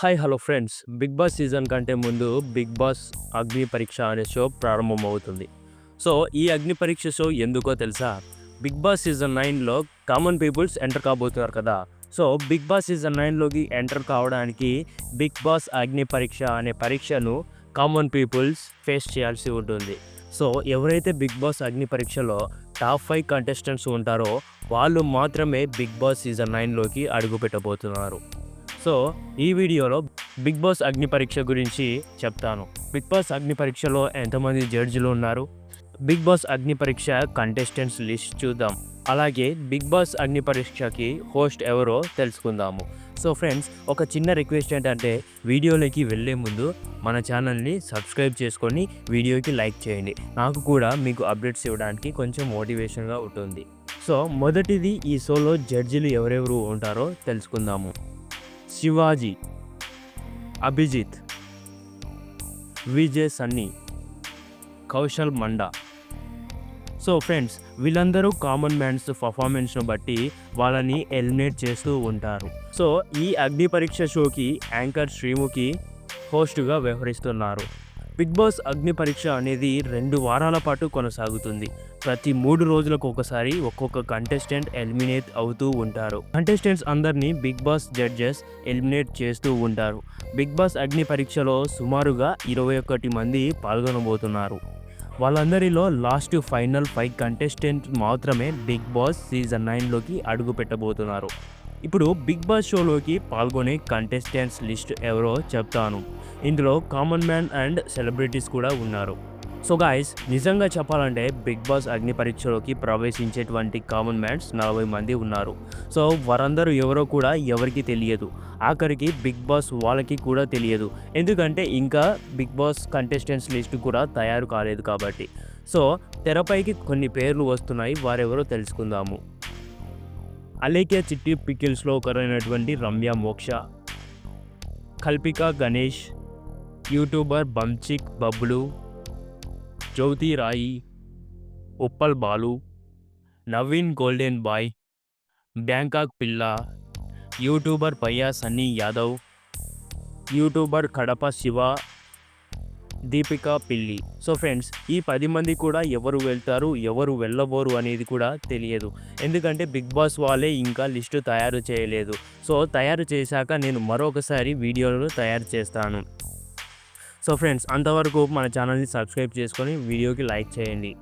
Hi hello friends, Bigg Boss season కంటే ముందు big Boss అగ్ని పరీక్ష అనే షో ప్రారంభమవుతుంది. సో ఈ అగ్ని పరీక్ష షో ఎందుకో తెలుసా? బిగ్ బాస్ సీజన్ 9లో కామన్ పీపుల్స్ ఎంటర్ కాబోతున్నారు కదా. సో బిగ్ బాస్ సీజన్ 9లోకి ఎంటర్ కావడానికి బిగ్ బాస్ అగ్ని పరీక్ష అనే పరీక్షను కామన్ పీపుల్స్ ఫేస్ చేయాల్సి ఉంటుంది. సో ఎవరైతే బిగ్ బాస్ అగ్ని పరీక్షలో టాప్ 5 కంటెస్టెంట్స్ ఉంటారో వాళ్ళు మాత్రమే బిగ్ బాస్ సీజన్ 9లోకి అడుగు పెట్టబోతున్నారు. సో ఈ వీడియోలో బిగ్ బాస్ అగ్ని పరీక్ష గురించి చెప్తాను. బిగ్ బాస్ అగ్ని పరీక్షలో ఎంతమంది జడ్జిలు ఉన్నారు, బిగ్ బాస్ అగ్ని పరీక్ష కంటెస్టెంట్స్ లిస్ట్ చూద్దాం. అలాగే బిగ్ బాస్ అగ్ని పరీక్షకి హోస్ట్ ఎవరో తెలుసుకుందాము. సో ఫ్రెండ్స్, ఒక చిన్న రిక్వెస్ట్ ఏంటంటే వీడియోలోకి వెళ్ళే ముందు మన ఛానల్ని సబ్స్క్రైబ్ చేసుకొని వీడియోకి లైక్ చేయండి. నాకు కూడా మీకు అప్డేట్స్ ఇవ్వడానికి కొంచెం మోటివేషన్గా ఉంటుంది. సో మొదటిది, ఈ షోలో జడ్జిలు ఎవరెవరు ఉంటారో తెలుసుకుందాము. శివాజీ, అభిజిత్, విజయ్ సన్నీ, కౌశల్ మండా. సో ఫ్రెండ్స్, వీళ్ళందరూ కామన్ మ్యాన్స్ పర్ఫార్మెన్స్ను బట్టి వాళ్ళని ఎలిమినేట్ చేస్తూ ఉంటారు. సో ఈ అగ్ని పరీక్ష షోకి యాంకర్ శ్రీముఖి హోస్ట్గా వ్యవహరిస్తున్నారు. బిగ్ బాస్ అగ్ని పరీక్ష అనేది 2 వారాల పాటు కొనసాగుతుంది. ప్రతి 3 రోజులకు ఒకసారి ఒక్కొక్క కంటెస్టెంట్ ఎలిమినేట్ అవుతూ ఉంటారు. కంటెస్టెంట్స్ అందరినీ బిగ్ బాస్ జడ్జెస్ ఎలిమినేట్ చేస్తూ ఉంటారు. బిగ్ బాస్ అగ్ని పరీక్షలో సుమారుగా 21 మంది పాల్గొనబోతున్నారు. వాళ్ళందరిలో లాస్ట్ ఫైనల్ 5 కంటెస్టెంట్ మాత్రమే బిగ్ బాస్ సీజన్ 9లోకి అడుగు పెట్టబోతున్నారు. ఇప్పుడు బిగ్ బాస్ షోలోకి పాల్గొనే కంటెస్టెంట్స్ లిస్ట్ ఎవరో చెప్తాను. ఇందులో కామన్ మ్యాన్ అండ్ సెలబ్రిటీస్ కూడా ఉన్నారు. సో గాయస్, నిజంగా చెప్పాలంటే బిగ్ బాస్ అగ్ని పరీక్షలోకి ప్రవేశించేటువంటి కామన్ మ్యాన్స్ 40 మంది ఉన్నారు. సో వారందరూ ఎవరో కూడా ఎవరికి తెలియదు. ఆఖరికి బిగ్ బాస్ వాళ్ళకి కూడా తెలియదు, ఎందుకంటే ఇంకా బిగ్ బాస్ కంటెస్టెంట్స్ లిస్ట్ కూడా తయారు కాలేదు కాబట్టి. సో తెరపైకి కొన్ని పేర్లు వస్తున్నాయి, వారెవరో తెలుసుకుందాము. అలేఖ్య చిట్టి పికిల్స్లో ఒకరైనటువంటి రమ్య మోక్ష, కల్పిక గణేష్, యూట్యూబర్ బంచిక్ బబ్లు, జ్యోతి రాయి, Uppal Balu, Naveen golden bye, Bangkok పిల్ల, యూట్యూబర్ పయ్యా సన్నీ యాదవ్, యూట్యూబర్ కడప శివ, దీపికా పిల్లి. సో ఫ్రెండ్స్, ఈ 10 మంది కూడా ఎవరు వెళ్తారు ఎవరు వెళ్ళబోరు అనేది కూడా తెలియదు, ఎందుకంటే బిగ్ బాస్ వాళ్ళే ఇంకా లిస్టు తయారు చేయలేదు. సో తయారు చేశాక నేను మరొకసారి వీడియోలు తయారు చేస్తాను. సో ఫ్రెండ్స్, అంతవరకు మన ఛానల్ని సబ్స్క్రైబ్ చేసుకొని వీడియోకి లైక్ చేయండి.